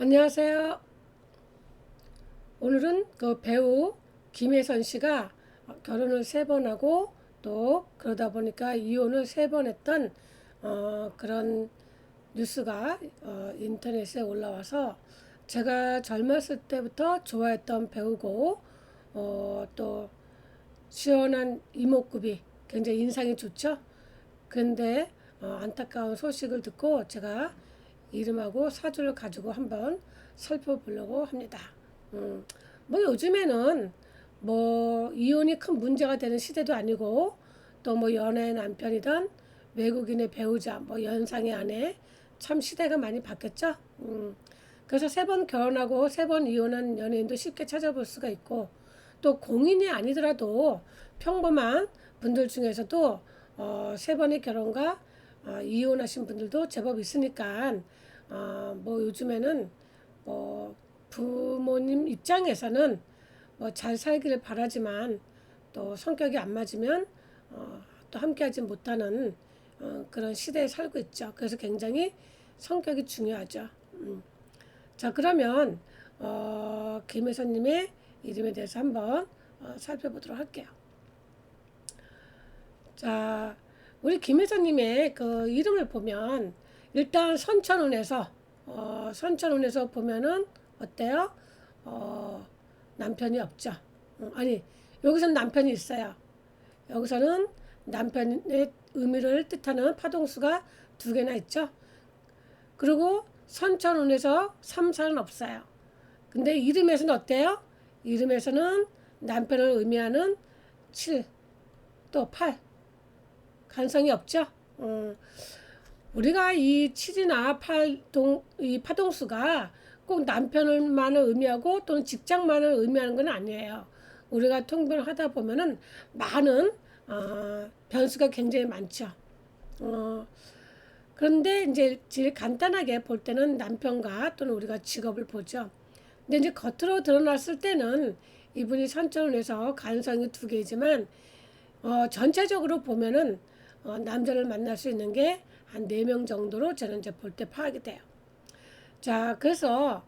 안녕하세요. 오늘은 그 배우 김혜선 씨가 결혼을 3번 하고 또 그러다 보니까 이혼을 3번 했던 그런 뉴스가 인터넷에 올라와서 제가 젊었을 때부터 좋아했던 배우고 또 시원한 이목구비 굉장히 인상이 좋죠. 그런데 안타까운 소식을 듣고 제가 이름하고 사주를 가지고 한번 살펴보려고 합니다. 뭐 요즘에는 뭐 이혼이 큰 문제가 되는 시대도 아니고 또 뭐 연애 남편이든 외국인의 배우자 뭐 연상의 아내 참 시대가 많이 바뀌었죠. 그래서 3번 결혼하고 3번 이혼한 연예인도 쉽게 찾아볼 수가 있고 또 공인이 아니더라도 평범한 분들 중에서도 3번의 결혼과 이혼하신 분들도 제법 있으니까 뭐 요즘에는 뭐 부모님 입장에서는 뭐 잘 살기를 바라지만 또 성격이 안 맞으면 또 함께하지 못하는 그런 시대에 살고 있죠. 그래서 굉장히 성격이 중요하죠. 자, 그러면 김혜선님의 이름에 대해서 한번 살펴보도록 할게요. 자, 우리 김혜선님의 그 이름을 보면 일단 선천운에서 보면은 어때요? 남편이 없죠. 아니, 여기서는 남편이 있어요. 여기서는 남편의 의미를 뜻하는 파동수가 2개나 있죠. 그리고 선천운에서 3, 4는 없어요. 근데 이름에서는 어때요? 이름에서는 남편을 의미하는 7, 또 8. 가능성이 없죠. 우리가 이 7이나 8 이 파동수가 꼭 남편을만을 의미하고 또는 직장만을 의미하는 건 아니에요. 우리가 통변을 하다 보면은 많은 변수가 굉장히 많죠. 그런데 이제 제일 간단하게 볼 때는 남편과 또는 우리가 직업을 보죠. 근데 이제 겉으로 드러났을 때는 이분이 선천운에서 가능성이 2개지만 전체적으로 보면은 남자를 만날 수 있는 게 한 4명 정도로 저는 이제 볼 때 파악이 돼요. 자, 그래서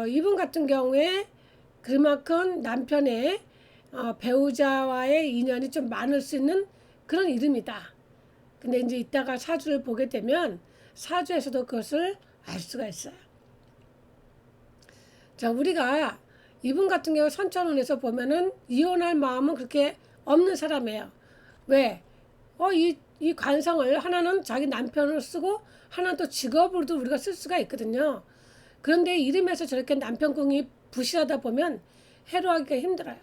이분 같은 경우에 그만큼 남편의 배우자와의 인연이 좀 많을 수 있는 그런 이름이다. 근데 이제 이따가 사주를 보게 되면 사주에서도 그것을 알 수가 있어요. 자, 우리가 이분 같은 경우 선천운에서 보면은 이혼할 마음은 그렇게 없는 사람이에요. 왜? 이 관성을 하나는 자기 남편으로 쓰고 하나는 또 직업으로도 우리가 쓸 수가 있거든요. 그런데 이름에서 저렇게 남편궁이 부실하다 보면 해로하기가 힘들어요.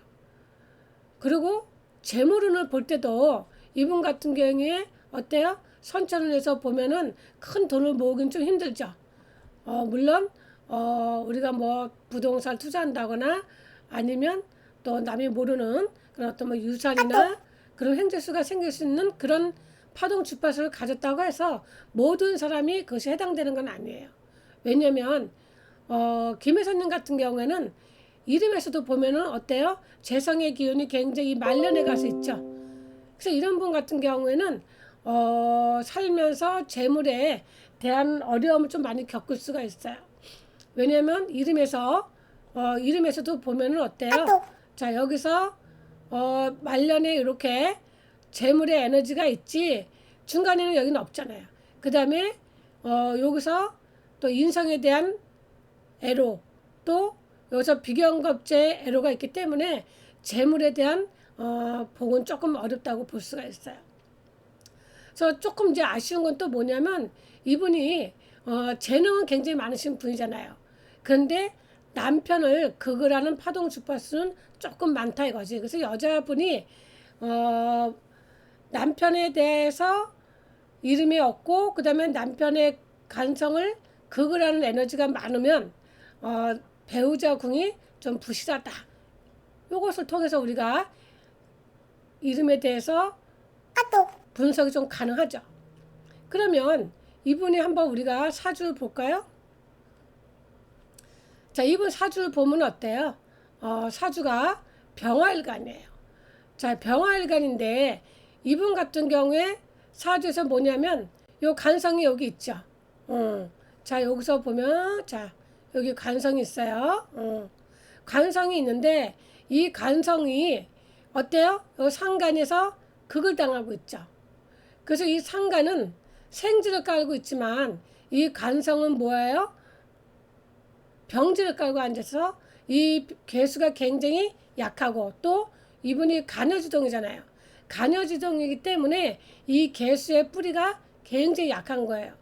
그리고 재물운을 볼 때도 이분 같은 경우에 어때요? 선천운에서 보면은 큰 돈을 모으긴 좀 힘들죠. 물론 우리가 뭐 부동산 투자한다거나 아니면 또 남이 모르는 그런 어떤 뭐 유산이나 그런 횡재수가 생길 수 있는 그런 파동 주파수를 가졌다고 해서 모든 사람이 그것이 해당되는 건 아니에요. 왜냐면 김혜선님 같은 경우에는 이름에서도 보면은 어때요? 재성의 기운이 굉장히 말년에 가서 있죠. 그래서 이런 분 같은 경우에는 살면서 재물에 대한 어려움을 좀 많이 겪을 수가 있어요. 왜냐면 이름에서도 보면은 어때요? 자, 여기서 말년에 이렇게 재물의 에너지가 있지 중간에는 여기는 없잖아요. 그 다음에 여기서 또 인성에 대한 애로 또 여기서 비경겁제의 애로가 있기 때문에 재물에 대한 복은 조금 어렵다고 볼 수가 있어요. 그래서 조금 이제 아쉬운 건 또 뭐냐면 이분이 재능은 굉장히 많으신 분이잖아요. 그런데 남편을 극을하는 파동 주파수는 조금 많다 이거지. 그래서 여자분이 남편에 대해서 이름이 없고 그다음에 남편의 간성을 극을하는 에너지가 많으면 배우자 궁이 좀 부실하다. 이것을 통해서 우리가 이름에 대해서 분석이 좀 가능하죠. 그러면 이분이 한번 우리가 사주를 볼까요? 자, 이분 사주를 보면 어때요? 사주가 병화일간이에요. 자, 병화일간인데 이분 같은 경우에 사주에서 뭐냐면 요 간성이 여기 있죠. 자, 여기서 보면 자, 여기 관성이 있어요. 관성이 있는데 이 관성이 어때요? 요 상간에서 극을 당하고 있죠. 그래서 이 상간은 생지를 깔고 있지만 이 관성은 뭐예요? 병지를 깔고 앉아서 이 개수가 굉장히 약하고 또 이분이 간여지동이잖아요. 간여지동이기 때문에 이 개수의 뿌리가 굉장히 약한 거예요.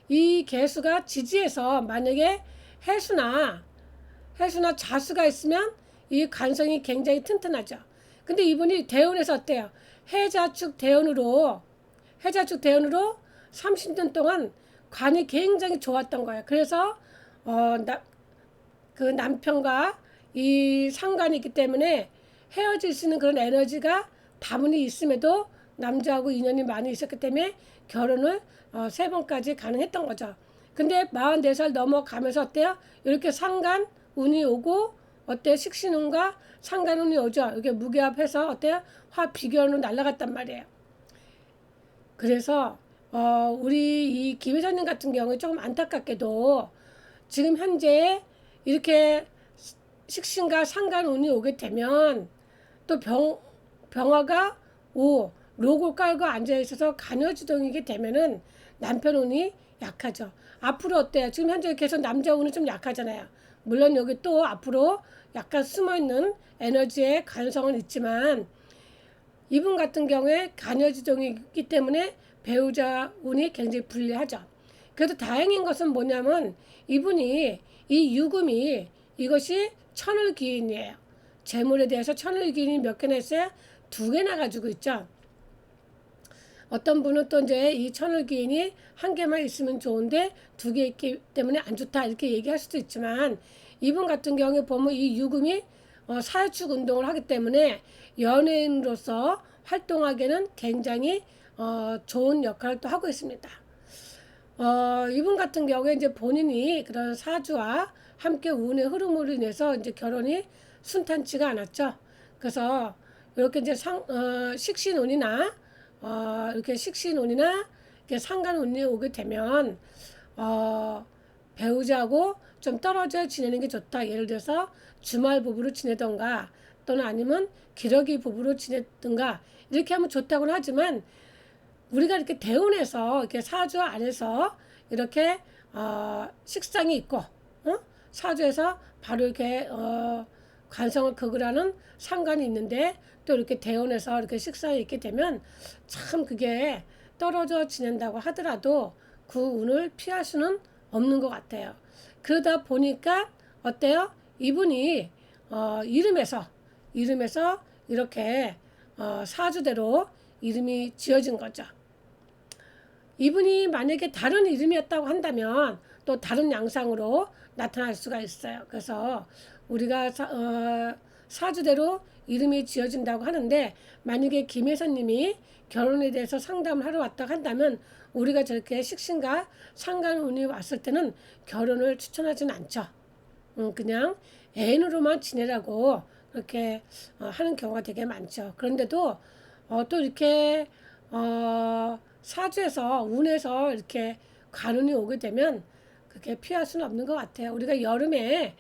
이 개수가 지지에서 만약에 해수나 자수가 있으면 이 관성이 굉장히 튼튼하죠. 근데 이분이 대운에서 어때요? 해자축 대운으로 30년 동안 관이 굉장히 좋았던 거예요. 그래서 그 남편과 이 상관이 있기 때문에 헤어질 수 있는 그런 에너지가 다분히 있음에도 남자하고 인연이 많이 있었기 때문에 결혼을 3번까지 가능했던 거죠. 근데 44살 넘어가면서 어때요? 이렇게 상간 운이 오고 어때요? 식신운과 상간운이 오죠. 이게 무게합해서 어때요? 화 비견으로 날아갔단 말이에요. 그래서 우리 이 김 회장님 같은 경우에 조금 안타깝게도 지금 현재 이렇게 식신과 상간운이 오게 되면 또 병화가 로고 깔고 앉아 있어서 간여지동이게 되면은 남편 운이 약하죠. 앞으로 어때요? 지금 현재 계속 남자 운은 좀 약하잖아요. 물론 여기 또 앞으로 약간 숨어있는 에너지의 가능성은 있지만 이분 같은 경우에 간여지동이기 때문에 배우자 운이 굉장히 불리하죠. 그래도 다행인 것은 뭐냐면 이분이 이 유금이 이것이 천을기인이에요. 재물에 대해서 천을기인이 몇 개나 있어요? 2개나 가지고 있죠. 어떤 분은 또 이제 이 천을기인이 1개만 있으면 좋은데 2개 있기 때문에 안 좋다 이렇게 얘기할 수도 있지만 이분 같은 경우에 보면 이 유금이 사회축 운동을 하기 때문에 연예인으로서 활동하기에는 굉장히 좋은 역할을 또 하고 있습니다. 이분 같은 경우에 이제 본인이 그런 사주와 함께 운의 흐름으로 인해서 이제 결혼이 순탄치가 않았죠. 그래서 이렇게 이제 식신운이나 이렇게 식신운이나 이렇게 상간운이 오게 되면 배우자하고 좀 떨어져 지내는 게 좋다. 예를 들어서 주말 부부로 지내던가 또는 아니면 기러기 부부로 지내든가 이렇게 하면 좋다고는 하지만 우리가 이렇게 대운에서 이렇게 사주 안에서 이렇게 식상이 있고 사주에서 바로 이렇게 관성을 극을하는 상관이 있는데 또 이렇게 대운에서 이렇게 식상이 있게 되면 참 그게 떨어져 지낸다고 하더라도 그 운을 피할 수는 없는 것 같아요. 그러다 보니까 어때요? 이분이 이름에서 이렇게 사주대로 이름이 지어진 거죠. 이분이 만약에 다른 이름이었다고 한다면 또 다른 양상으로 나타날 수가 있어요. 그래서 우리가 사주대로 이름이 지어진다고 하는데 만약에 김혜선님이 결혼에 대해서 상담을 하러 왔다고 한다면 우리가 저렇게 식신과 상간운이 왔을 때는 결혼을 추천하지는 않죠. 그냥 애인으로만 지내라고 그렇게 하는 경우가 되게 많죠. 그런데도 또 이렇게 사주에서 운에서 이렇게 관운이 오게 되면 그게 피할 수는 없는 것 같아요. 우리가 여름에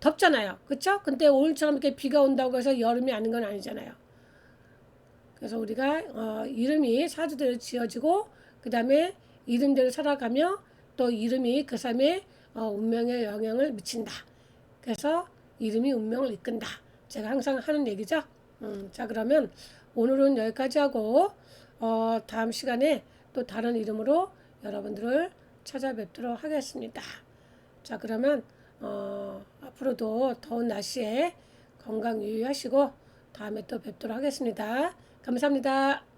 덥잖아요. 그렇죠? 근데 오늘처럼 이렇게 비가 온다고 해서 여름이 아닌 건 아니잖아요. 그래서 우리가 이름이 사주대로 지어지고 그 다음에 이름대로 살아가며 또 이름이 그 사람의 운명에 영향을 미친다. 그래서 이름이 운명을 이끈다. 제가 항상 하는 얘기죠. 자 그러면 오늘은 여기까지 하고 다음 시간에 또 다른 이름으로 여러분들을 찾아뵙도록 하겠습니다. 자 그러면 앞으로도 더운 날씨에 건강 유의하시고 다음에 또 뵙도록 하겠습니다. 감사합니다.